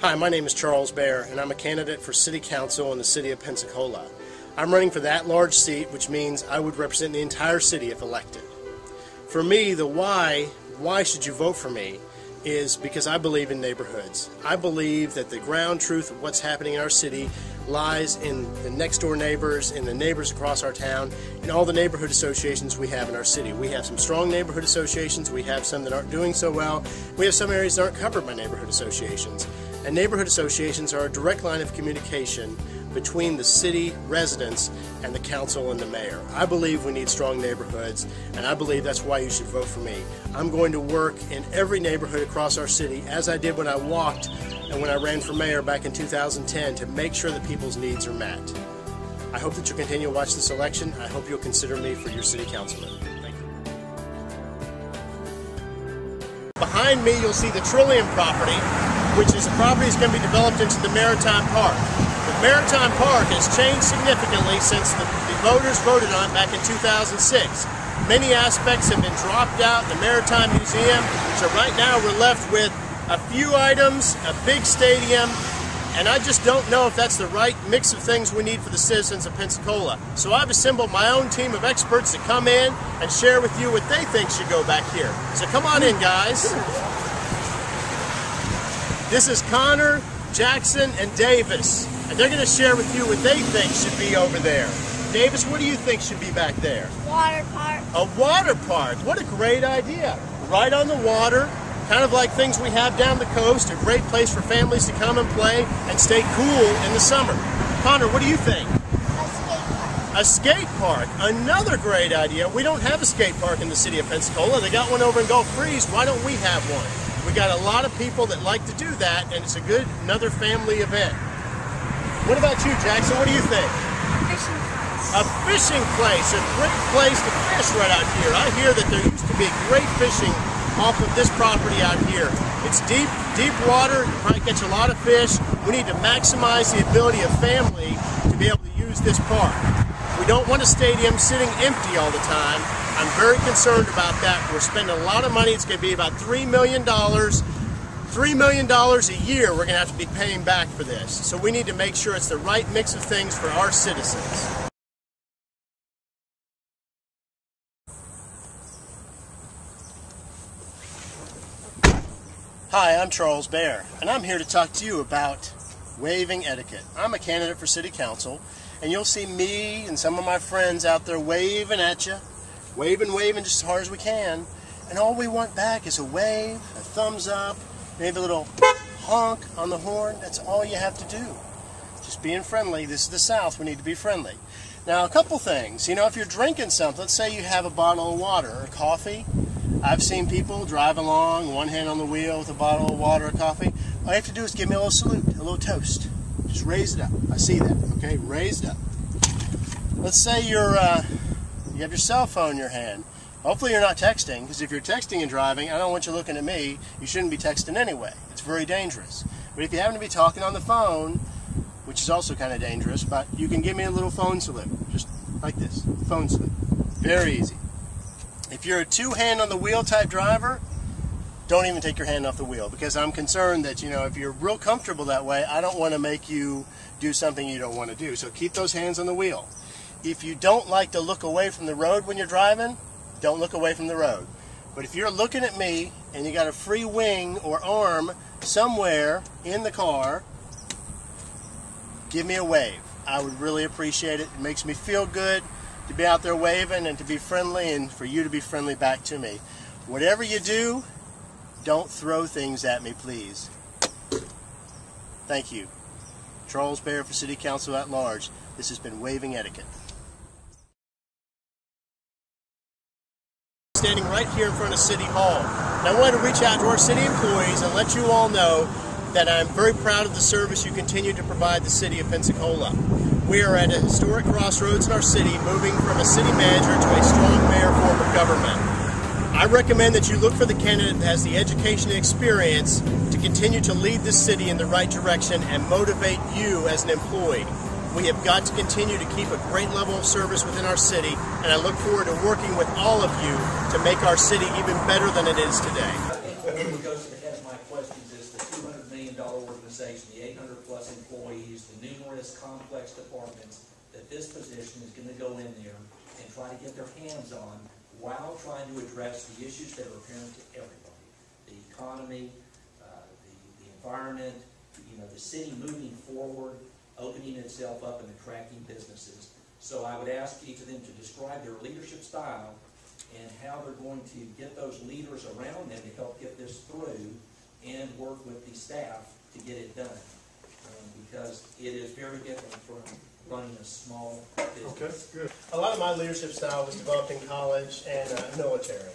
Hi, my name is Charles Bear, and I'm a candidate for City Council in the city of Pensacola. I'm running for that large seat, which means I would represent the entire city if elected. For me, the why should you vote for me, is because I believe in neighborhoods. I believe that the ground truth of what's happening in our city lies in the next door neighbors, in the neighbors across our town, in all the neighborhood associations we have in our city. We have some strong neighborhood associations, we have some that aren't doing so well, we have some areas that aren't covered by neighborhood associations. And neighborhood associations are a direct line of communication between the city residents and the council and the mayor. I believe we need strong neighborhoods, and I believe that's why you should vote for me. I'm going to work in every neighborhood across our city, as I did when I walked and when I ran for mayor back in 2010, to make sure that people's needs are met. I hope that you'll continue to watch this election. I hope you'll consider me for your city councilman. Thank you. Behind me, you'll see the Trillium property, which is a property that's going to be developed into the Maritime Park. The Maritime Park has changed significantly since the voters voted on it back in 2006. Many aspects have been dropped out in the Maritime Museum, so right now we're left with a few items, a big stadium, and I just don't know if that's the right mix of things we need for the citizens of Pensacola. So I've assembled my own team of experts to come in and share with you what they think should go back here. So come on in, guys. This is Connor, Jackson, and Davis, and they're going to share with you what they think should be over there. Davis, what do you think should be back there? Water park. A water park. What a great idea. Right on the water, kind of like things we have down the coast, a great place for families to come and play and stay cool in the summer. Connor, what do you think? A skate park. A skate park. Another great idea. We don't have a skate park in the city of Pensacola. They got one over in Gulf Breeze. Why don't we have one? We got a lot of people that like to do that, and it's another family event. What about you, Jackson? What do you think? Fishing place. A fishing place, a great place to fish right out here. I hear that there used to be great fishing off of this property out here. It's deep water. You probably catch a lot of fish. We need to maximize the ability of family to be able to use this park. We don't want a stadium sitting empty all the time. I'm very concerned about that. We're spending a lot of money. It's going to be about $3 million. $3 million a year we're going to have to be paying back for this. So we need to make sure it's the right mix of things for our citizens. Hi, I'm Charles Bear, and I'm here to talk to you about waving etiquette. I'm a candidate for City Council, and you'll see me and some of my friends out there waving at you. Waving just as hard as we can, and all we want back is a wave, a thumbs up, maybe a little honk on the horn. That's all you have to do. Just being friendly. This is the South. We need to be friendly. Now, a couple things. You know, if you're drinking something, let's say you have a bottle of water or coffee. I've seen people drive along, one hand on the wheel with a bottle of water or coffee. All you have to do is give me a little salute, a little toast. Just raise it up. I see that. Okay, raised up. Let's say you have your cell phone in your hand. Hopefully you're not texting, because if you're texting and driving, I don't want you looking at me. You shouldn't be texting anyway. It's very dangerous. But if you happen to be talking on the phone, which is also kind of dangerous, but you can give me a little phone salute, just like this, phone salute. Very easy. If you're a two-hand on the wheel type driver, don't even take your hand off the wheel, because I'm concerned that, you know, if you're real comfortable that way, I don't want to make you do something you don't want to do. So keep those hands on the wheel. If you don't like to look away from the road when you're driving, don't look away from the road. But if you're looking at me and you got a free wing or arm somewhere in the car, give me a wave. I would really appreciate it. It makes me feel good to be out there waving and to be friendly, and for you to be friendly back to me. Whatever you do, don't throw things at me, please. Thank you. Charles Bear for City Council at Large. This has been Waving Etiquette. Standing right here in front of City Hall. And I wanted to reach out to our city employees and let you all know that I'm very proud of the service you continue to provide the city of Pensacola. We are at a historic crossroads in our city, moving from a city manager to a strong mayor form of government. I recommend that you look for the candidate that has the education and experience to continue to lead this city in the right direction and motivate you as an employee. We have got to continue to keep a great level of service within our city, and I look forward to working with all of you to make our city even better than it is today. What goes ahead of my questions is the $200 million organization organization, the 800-plus employees, the numerous complex departments, that this position is going to go in there and try to get their hands on while trying to address the issues that are apparent to everybody. The economy, the environment, the city moving forward, opening itself up and attracting businesses. So I would ask each of them to describe their leadership style and how they're going to get those leaders around them to help get this through and work with the staff to get it done. Because it is very different from running a small business. Okay, good. A lot of my leadership style was developed in college and military.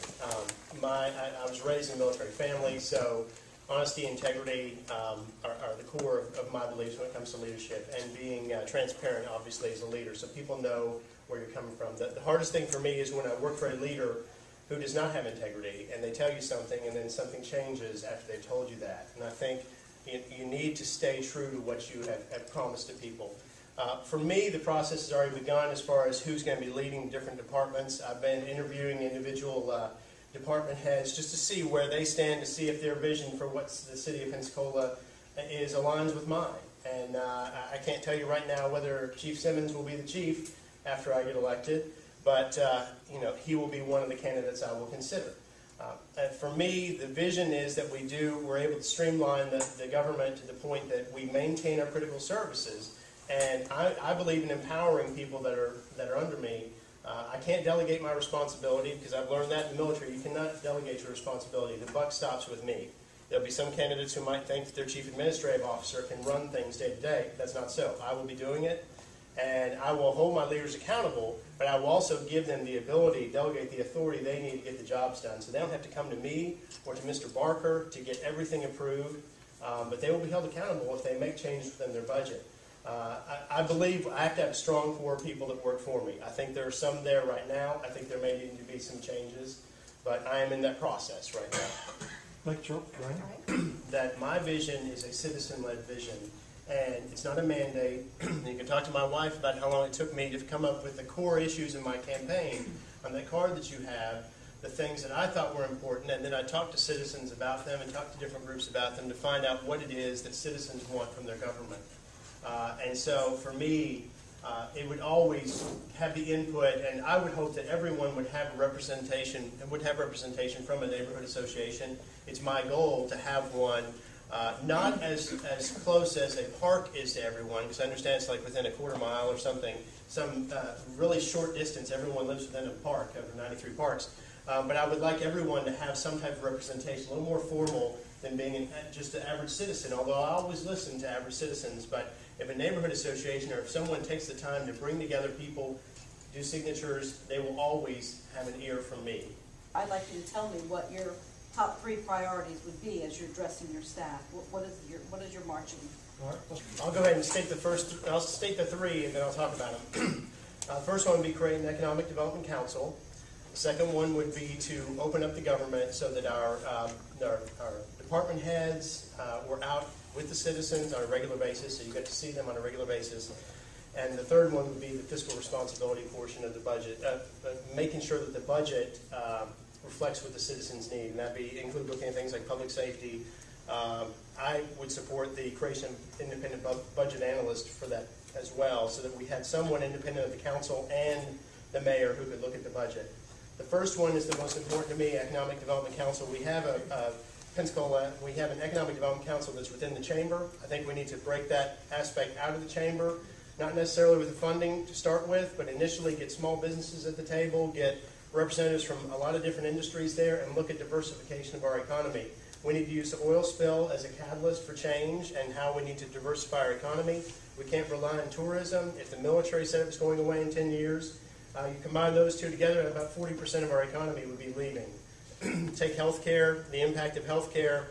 I was raised in a military family, so honesty and integrity are the core of my beliefs when it comes to leadership, and being transparent, obviously, as a leader, so people know where you're coming from. The hardest thing for me is when I work for a leader who does not have integrity, and they tell you something, and then something changes after they've told you that. And I think you need to stay true to what you have promised to people. For me, the process has already begun as far as who's going to be leading different departments. I've been interviewing individual department heads just to see where they stand, to see if their vision for what the city of Pensacola is aligns with mine. And I can't tell you right now whether Chief Simmons will be the chief after I get elected, but he will be one of the candidates I will consider. For me, the vision is that we're able to streamline the government to the point that we maintain our critical services. And I believe in empowering people that are under me. I can't delegate my responsibility because I've learned that in the military. You cannot delegate your responsibility. The buck stops with me. There'll be some candidates who might think that their chief administrative officer can run things day to day. That's not so. I will be doing it, and I will hold my leaders accountable, but I will also give them the ability, delegate the authority they need to get the jobs done. So they don't have to come to me or to Mr. Barker to get everything approved, but they will be held accountable if they make changes within their budget. I believe I have to have a strong core of people that work for me. I think there are some there right now. I think there may need to be some changes, but I am in that process right now. Thank you, Brian. That my vision is a citizen-led vision, and it's not a mandate. You can talk to my wife about how long it took me to come up with the core issues in my campaign on that card that you have, the things that I thought were important, and then I talked to citizens about them and talked to different groups about them to find out what it is that citizens want from their government. And so for me, it would always have the input, and I would hope that everyone would have representation from a neighborhood association. It's my goal to have one, not as close as a park is to everyone, because I understand it's like within a quarter mile or something, some really short distance. Everyone lives within a park, over 93 parks. But I would like everyone to have some type of representation, a little more formal than being just an average citizen, although I always listen to average citizens. But if a neighborhood association or if someone takes the time to bring together people, do signatures, they will always have an ear from me. I'd like you to tell me what your top 3 priorities would be as you're addressing your staff. What is your marching? All right. I'll go ahead and state the first. I'll state the 3, and then I'll talk about them. The first one would be create an economic development council. The second one would be to open up the government so that our department heads were out with the citizens on a regular basis, so you get to see them on a regular basis. And the third one would be the fiscal responsibility portion of the budget, making sure that the budget reflects what the citizens need, and that include looking at things like public safety. I would support the creation of independent budget analyst for that as well, so that we had someone independent of the council and the mayor who could look at the budget. The first one is the most important to me, Economic Development Council. We have Pensacola, we have an Economic Development Council that's within the chamber. I think we need to break that aspect out of the chamber, not necessarily with the funding to start with, but initially get small businesses at the table, get representatives from a lot of different industries there, and look at diversification of our economy. We need to use the oil spill as a catalyst for change and how we need to diversify our economy. We can't rely on tourism. If the military setup is going away in 10 years, you combine those two together, and about 40% of our economy would be leaving. Take healthcare, the impact of healthcare,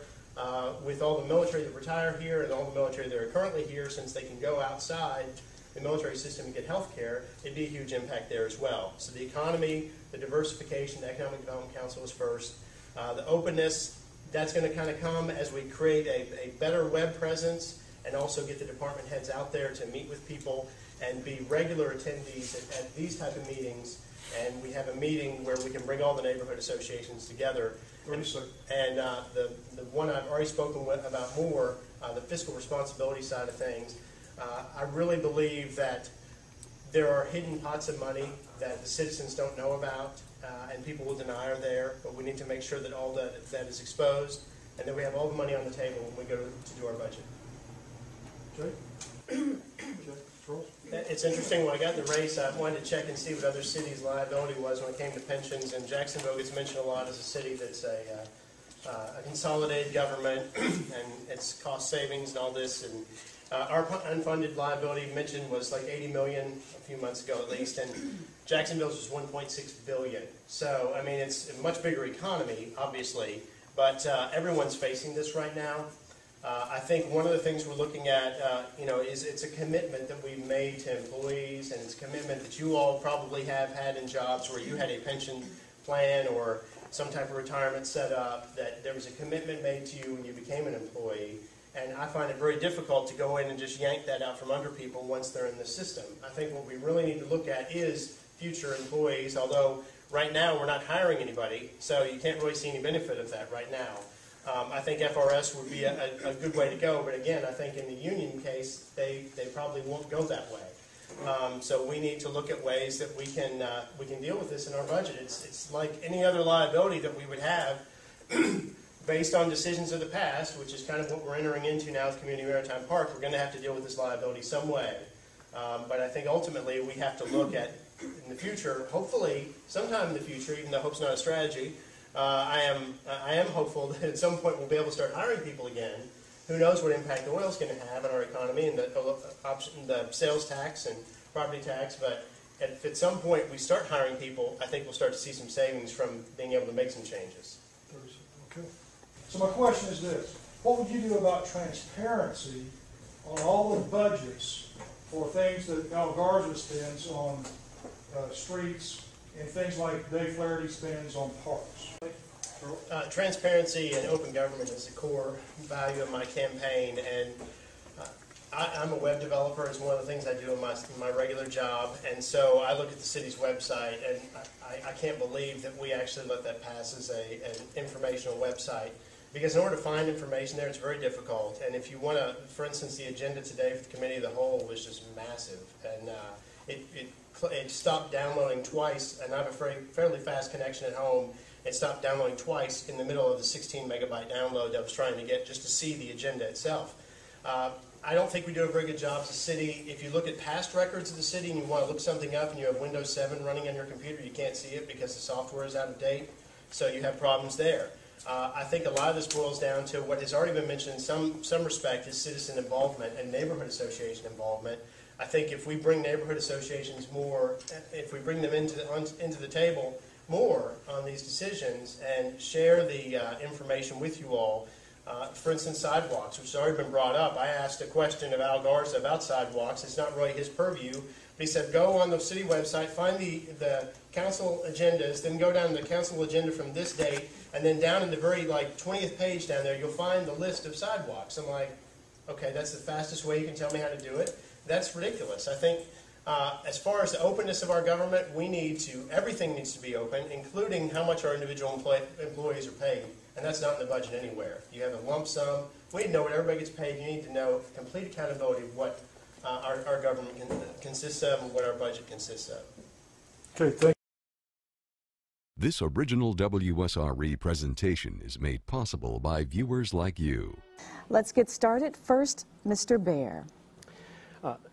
with all the military that retire here and all the military that are currently here, since they can go outside the military system and get healthcare, it'd be a huge impact there as well. So the economy, the diversification, the Economic Development Council is first. The openness, that's going to kind of come as we create a better web presence and also get the department heads out there to meet with people and be regular attendees at these type of meetings. And we have a meeting where we can bring all the neighborhood associations together. And the the one I've already spoken about more, the fiscal responsibility side of things, I really believe that there are hidden pots of money that the citizens don't know about, and people will deny are there, but we need to make sure that all that is exposed, and that we have all the money on the table when we go to do our budget. Okay. Charles? It's interesting, when I got in the race, I wanted to check and see what other cities' liability was when it came to pensions, and Jacksonville gets mentioned a lot as a city that's a consolidated government, and it's cost savings and all this, and our unfunded liability mentioned was like $80 million a few months ago at least, and Jacksonville's was $1.6 billion. So, I mean, it's a much bigger economy, obviously, but everyone's facing this right now. I think one of the things we're looking at, is it's a commitment that we've made to employees, and it's a commitment that you all probably have had in jobs where you had a pension plan or some type of retirement set up, that there was a commitment made to you when you became an employee. And I find it very difficult to go in and just yank that out from under people once they're in the system. I think what we really need to look at is future employees, although right now we're not hiring anybody, so you can't really see any benefit of that right now. I think FRS would be a good way to go, but again, I think in the union case, they probably won't go that way. So we need to look at ways that we can deal with this in our budget. It's like any other liability that we would have based on decisions of the past, which is kind of what we're entering into now with Community Maritime Park. We're going to have to deal with this liability some way. But I think ultimately we have to look at, in the future, hopefully sometime in the future, even though hope's not a strategy, I am hopeful that at some point we'll be able to start hiring people again. Who knows what impact the oil's going to have on our economy and the sales tax and property tax, but if at some point we start hiring people, I think we'll start to see some savings from being able to make some changes. Okay. So my question is this: what would you do about transparency on all the budgets for things that Al Garza spends on streets and things like Dave Flaherty spends on parks? Transparency and open government is the core value of my campaign, and I'm a web developer. It's one of the things I do in my regular job, and so I look at the city's website, and I can't believe that we actually let that pass as an informational website, because in order to find information there, it's very difficult. And if you want to, for instance, the agenda today for the Committee of the Whole was just massive, and it stopped downloading twice, and I have a fairly fast connection at home. It stopped downloading twice in the middle of the 16 megabyte download I was trying to get just to see the agenda itself. I don't think we do a very good job as a city. If you look at past records of the city and you want to look something up and you have Windows 7 running on your computer, you can't see it because the software is out of date, so you have problems there. I think a lot of this boils down to what has already been mentioned in some respect is citizen involvement and neighborhood association involvement. I think if we bring neighborhood associations more, if we bring them into the table more on these decisions and share the information with you all. For instance, sidewalks, which has already been brought up. I asked a question of Al Garza about sidewalks. It's not really his purview, but he said go on the city website, find the council agendas, then go down the council agenda from this date, and then down in the very 20th page down there, you'll find the list of sidewalks. I'm like, okay, that's the fastest way you can tell me how to do it? That's ridiculous. I think as far as the openness of our government, everything needs to be open, including how much our individual employees are paid. And that's not in the budget anywhere. You have a lump sum. We need to know what everybody gets paid. You need to know complete accountability of what our government consists of and what our budget consists of. Okay, thank you. This original WSRE presentation is made possible by viewers like you. Let's get started. First, Mr. Bear.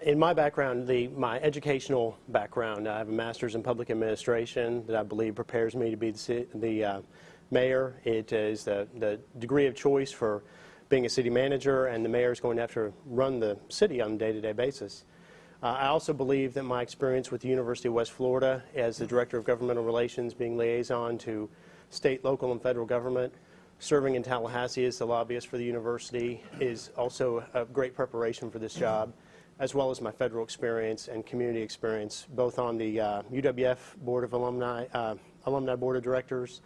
In my background, my educational background, I have a master's in public administration that I believe prepares me to be the mayor. It is the degree of choice for being a city manager, and the mayor is going to have to run the city on a day-to-day basis. I also believe that my experience with the University of West Florida as the Director of Governmental Relations, being liaison to state, local, and federal government, serving in Tallahassee as the lobbyist for the university, is also a great preparation for this job, as well as my federal experience and community experience, both on the UWF Board of Alumni Board of Directors,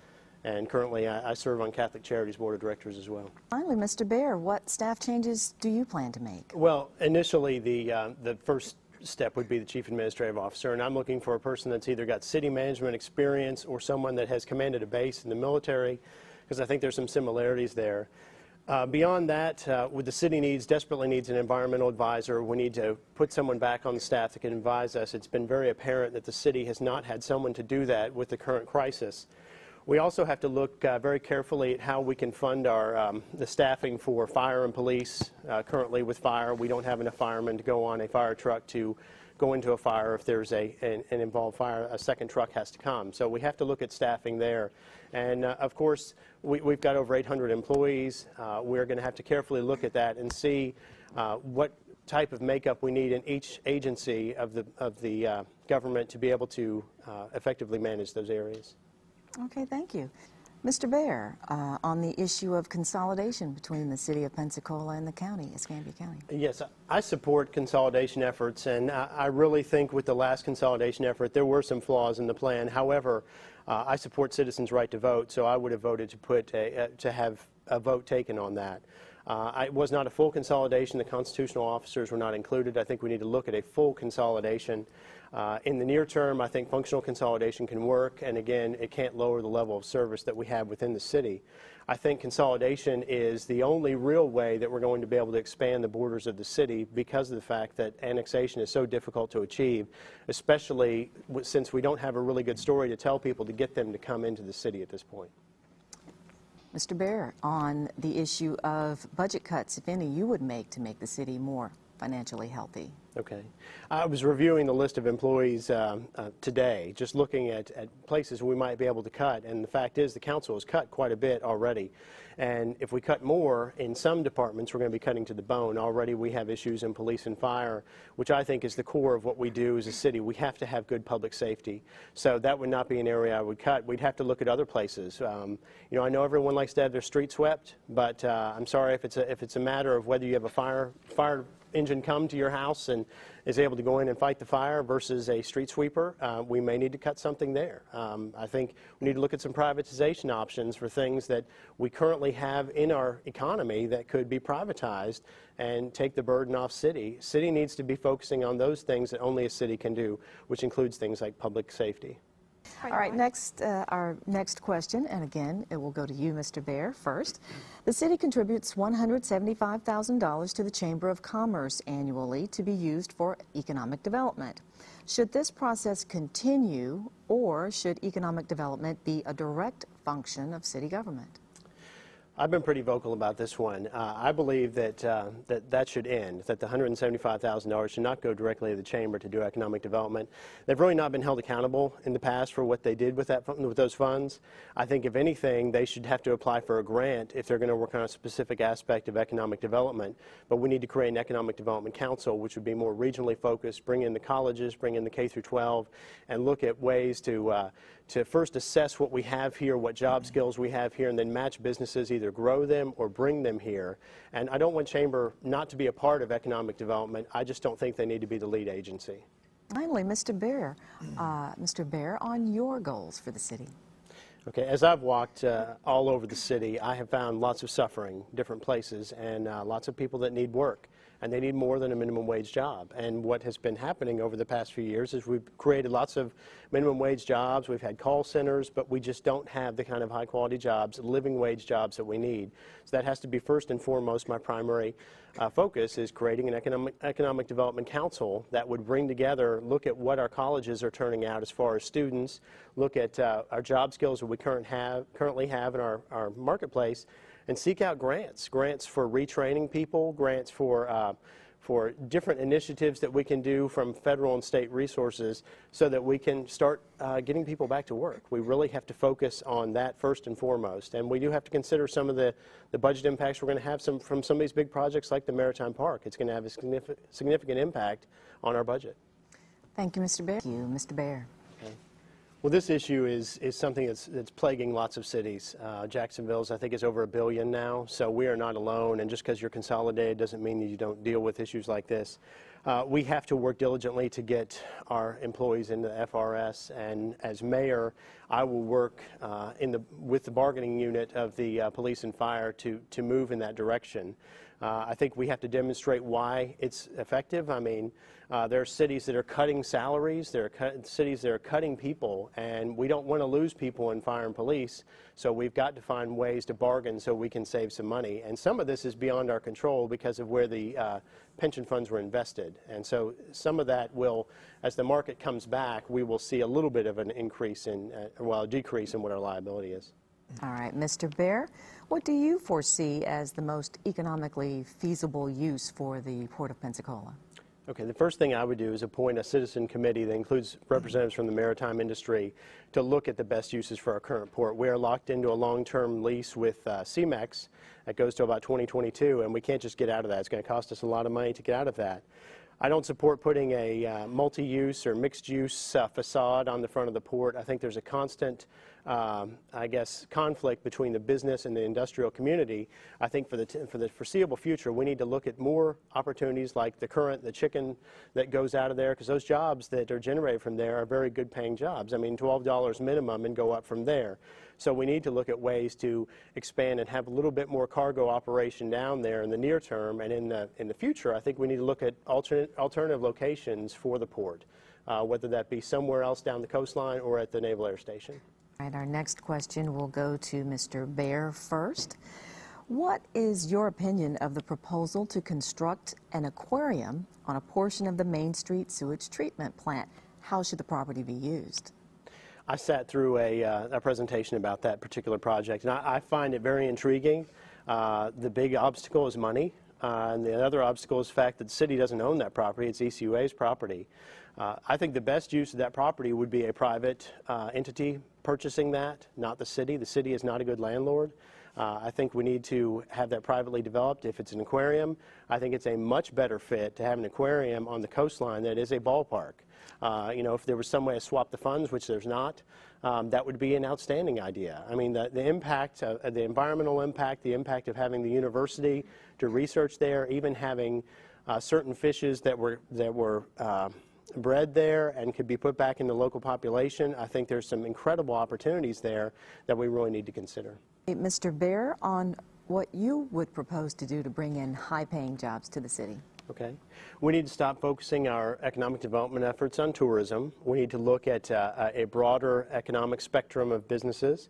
and currently I serve on Catholic Charities Board of Directors as well. Finally, Mr. Bear, what staff changes do you plan to make? Well, initially the first step would be the Chief Administrative Officer, and I'm looking for a person that's either got city management experience or someone that has commanded a base in the military, because I think there's some similarities there. Beyond that, the city desperately needs an environmental advisor. We need to put someone back on the staff that can advise us. It's been very apparent that the city has not had someone to do that with the current crisis. We also have to look very carefully at how we can fund our the staffing for fire and police. Currently with fire, we don't have enough firemen to go on a fire truck to go into a fire. If there's an involved fire, a second truck has to come. So we have to look at staffing there. And of course, we've got over 800 employees. We're going to have to carefully look at that and see what type of makeup we need in each agency of the government to be able to effectively manage those areas. Okay, thank you. Mr. Bear, on the issue of consolidation between the city of Pensacola and the county, Escambia County. Yes, I support consolidation efforts, and I really think with the last consolidation effort there were some flaws in the plan. However, I support citizens' right to vote, so I would have voted to have a vote taken on that. It was not a full consolidation. The constitutional officers were not included. I think we need to look at a full consolidation. In the near term, I think functional consolidation can work, and again, it can't lower the level of service that we have within the city. I think consolidation is the only real way that we're going to be able to expand the borders of the city because of the fact that annexation is so difficult to achieve, especially since we don't have a really good story to tell people to get them to come into the city at this point. Mr. Bear, on the issue of budget cuts, if any, you would make to make the city more financially healthy. Okay. I was reviewing the list of employees today, just looking at places we might be able to cut, and the fact is the council has cut quite a bit already. And if we cut more in some departments, we're going to be cutting to the bone. Already we have issues in police and fire, which I think is the core of what we do as a city. We have to have good public safety. So that would not be an area I would cut. We'd have to look at other places. You know, I know everyone likes to have their street swept, but I'm sorry if it's a matter of whether you have a fire engine come to your house and is able to go in and fight the fire versus a street sweeper, we may need to cut something there. I think we need to look at some privatization options for things that we currently have in our economy that could be privatized and take the burden off city. City needs to be focusing on those things that only a city can do, which includes things like public safety. All right, next, our next question, and again, it will go to you, Mr. Bear, first. The city contributes $175,000 to the Chamber of Commerce annually to be used for economic development. Should this process continue, or should economic development be a direct function of city government? I've been pretty vocal about this one. I believe that that should end, that the $175,000 should not go directly to the Chamber to do economic development. They've really not been held accountable in the past for what they did with those funds. I think, if anything, they should have to apply for a grant if they're going to work on a specific aspect of economic development. But we need to create an economic development council, which would be more regionally focused, bring in the colleges, bring in the K through 12, and look at ways to first assess what we have here, what job skills we have here, and then match businesses, either grow them or bring them here. And I don't want Chamber not to be a part of economic development. I just don't think they need to be the lead agency. Finally, Mr. Bear, on your goals for the city. Okay, as I've walked all over the city, I have found lots of suffering, different places, and lots of people that need work. And they need more than a minimum wage job. And what has been happening over the past few years is we've created lots of minimum wage jobs, we've had call centers, but we just don't have the kind of high quality jobs, living wage jobs that we need. So that has to be first and foremost my primary focus, is creating an economic development council that would bring together, look at what our colleges are turning out as far as students, look at our job skills that we currently have in our marketplace, and seek out grants for retraining people, grants for different initiatives that we can do from federal and state resources so that we can start getting people back to work. We really have to focus on that first and foremost. And we do have to consider some of the budget impacts we're going to have from some of these big projects like the Maritime Park. It's going to have a significant impact on our budget. Thank you, Mr. Bear. Thank you, Mr. Bear. Okay. Well, this issue is something that's plaguing lots of cities. Jacksonville's, I think, is over $1 billion now, so we are not alone. And just because you're consolidated doesn't mean that you don't deal with issues like this. we have to work diligently to get our employees into the FRS, and as mayor, I will work with the bargaining unit of the police and fire to move in that direction. I think we have to demonstrate why it's effective. I mean, there are cities that are cutting salaries, there are cities that are cutting people, and we don't want to lose people in fire and police, so we've got to find ways to bargain so we can save some money. And some of this is beyond our control because of where the pension funds were invested. And so some of that will, as the market comes back, we will see a little bit of an increase in, well, a decrease in what our liability is. All right, Mr. Bear, what do you foresee as the most economically feasible use for the Port of Pensacola? Okay, the first thing I would do is appoint a citizen committee that includes representatives from the maritime industry to look at the best uses for our current port. We are locked into a long-term lease with CMEX that goes to about 2022, and we can't just get out of that. It's going to cost us a lot of money to get out of that. I don't support putting a multi-use or mixed-use facade on the front of the port. I think there's a constant, I guess, conflict between the business and the industrial community. I think for the foreseeable future, we need to look at more opportunities like the chicken that goes out of there, because those jobs that are generated from there are very good-paying jobs. I mean, $12 minimum and go up from there. So we need to look at ways to expand and have a little bit more cargo operation down there in the near term, and in the future, I think we need to look at alternative locations for the port, whether that be somewhere else down the coastline or at the Naval Air Station. All right, our next question will go to Mr. Bear first. What is your opinion of the proposal to construct an aquarium on a portion of the Main Street sewage treatment plant? How should the property be used? I sat through a presentation about that particular project, and I find it very intriguing. The big obstacle is money, and the other obstacle is the fact that the city doesn't own that property. It's ECUA's property. I think the best use of that property would be a private entity purchasing that, not the city. The city is not a good landlord. I think we need to have that privately developed. If it's an aquarium, I think it's a much better fit to have an aquarium on the coastline that is a ballpark. You know, if there was some way to swap the funds, which there's not, that would be an outstanding idea. I mean, the impact, the environmental impact, the impact of having the university to research there, even having certain fishes that were bred there and could be put back in the local population. I think there's some incredible opportunities there that we really need to consider. Hey, Mr. Bear, on what you would propose to do to bring in high-paying jobs to the city. Okay. We need to stop focusing our economic development efforts on tourism. We need to look at a broader economic spectrum of businesses.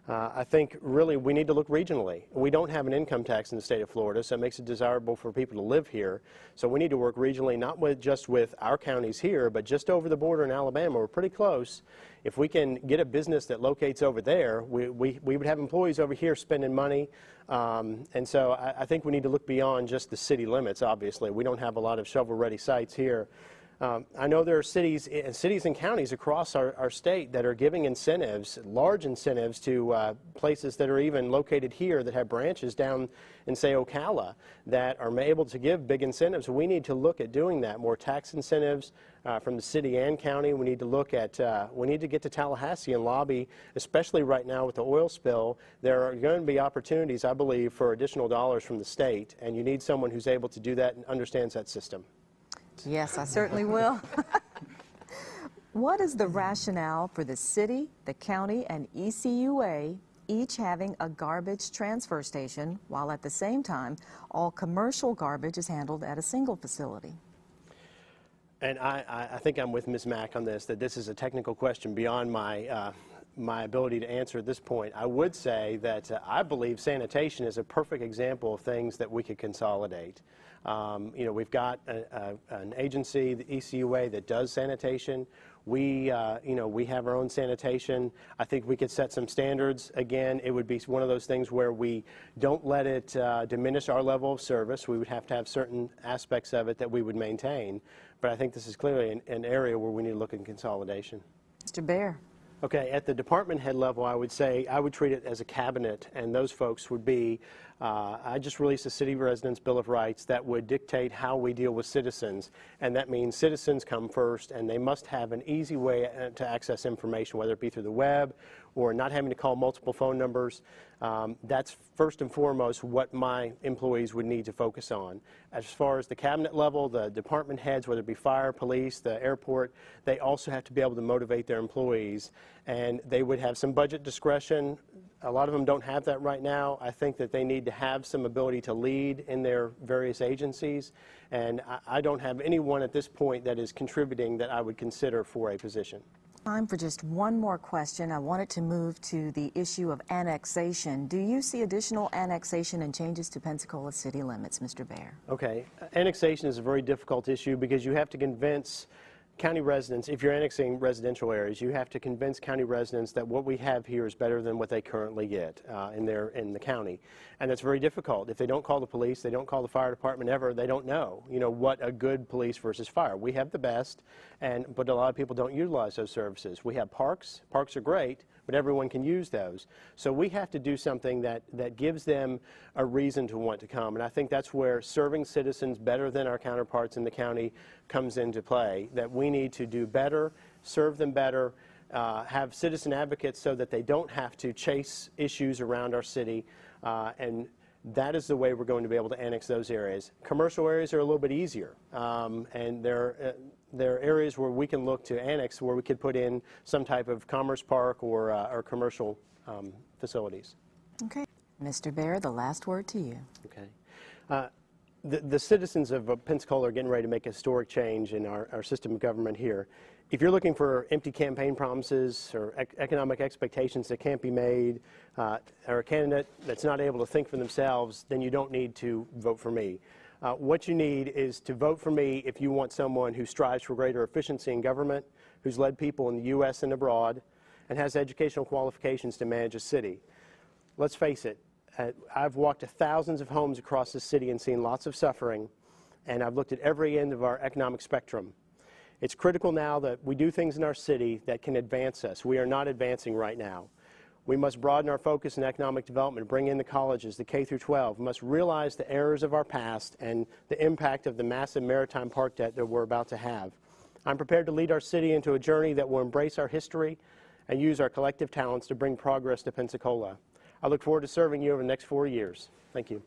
I think really we need to look regionally. We don't have an income tax in the state of Florida, so it makes it desirable for people to live here. So we need to work regionally, not just with our counties here, but just over the border in Alabama. We're pretty close. If we can get a business that locates over there, we would have employees over here spending money. And so I think we need to look beyond just the city limits, obviously. We don't have a lot of shovel-ready sites here. I know there are cities and counties across our state that are giving incentives, large incentives, to places that are even located here that have branches down in, say, Ocala, that are able to give big incentives. We need to look at doing that, more tax incentives from the city and county. We need to look at, we need to get to Tallahassee and lobby, especially right now with the oil spill. There are going to be opportunities, I believe, for additional dollars from the state, and you need someone who's able to do that and understands that system. Yes, I certainly will. What is the rationale for the city, the county, and ECUA each having a garbage transfer station, while at the same time all commercial garbage is handled at a single facility? And I think I'm with Ms. Mack on this, that this is a technical question beyond my ability to answer at this point. I would say that I believe sanitation is a perfect example of things that we could consolidate. You know, we've got an agency, the ECUA, that does sanitation. We have our own sanitation. I think we could set some standards. Again, it would be one of those things where we don't let it diminish our level of service. We would have to have certain aspects of it that we would maintain. But I think this is clearly an area where we need to look at consolidation. Mr. Bear. Okay, at the department head level, I would say I would treat it as a cabinet, and those folks would be I just released a City Residents Bill of Rights that would dictate how we deal with citizens, and that means citizens come first, and they must have an easy way to access information, whether it be through the web or not having to call multiple phone numbers. That's first and foremost what my employees would need to focus on. As far as the cabinet level, the department heads, whether it be fire, police, the airport, they also have to be able to motivate their employees, and they would have some budget discretion. A lot of them don't have that right now. I think that they need to have some ability to lead in their various agencies, and I don't have anyone at this point that is contributing that I would consider for a position. Time for just one more question. I wanted to move to the issue of annexation. Do you see additional annexation and changes to Pensacola city limits, Mr. Baer? Okay. Annexation is a very difficult issue because you have to convince county residents, if you're annexing residential areas, you have to convince county residents that what we have here is better than what they currently get in the county. And that's very difficult. If they don't call the police, they don't call the fire department ever, they don't know, what a good police versus fire. We have the best, but a lot of people don't utilize those services. We have parks. Parks are great, but everyone can use those. So we have to do something that gives them a reason to want to come. And I think that's where serving citizens better than our counterparts in the county comes into play, that we need to do better, serve them better, have citizen advocates so that they don't have to chase issues around our city, and that is the way we're going to be able to annex those areas. Commercial areas are a little bit easier, and there are areas where we can look to annex where we could put in some type of commerce park or commercial facilities. Okay. Mr. Baer, the last word to you. Okay. The citizens of Pensacola are getting ready to make a historic change in our system of government here. If you're looking for empty campaign promises or economic expectations that can't be made, or a candidate that's not able to think for themselves, then you don't need to vote for me. What you need is to vote for me if you want someone who strives for greater efficiency in government, who's led people in the U.S. and abroad, and has educational qualifications to manage a city. Let's face it, I've walked to thousands of homes across the city and seen lots of suffering, and I've looked at every end of our economic spectrum. It's critical now that we do things in our city that can advance us. We are not advancing right now. We must broaden our focus in economic development, bring in the colleges, the K through 12. We must realize the errors of our past and the impact of the massive maritime park debt that we're about to have. I'm prepared to lead our city into a journey that will embrace our history and use our collective talents to bring progress to Pensacola. I look forward to serving you over the next 4 years. Thank you.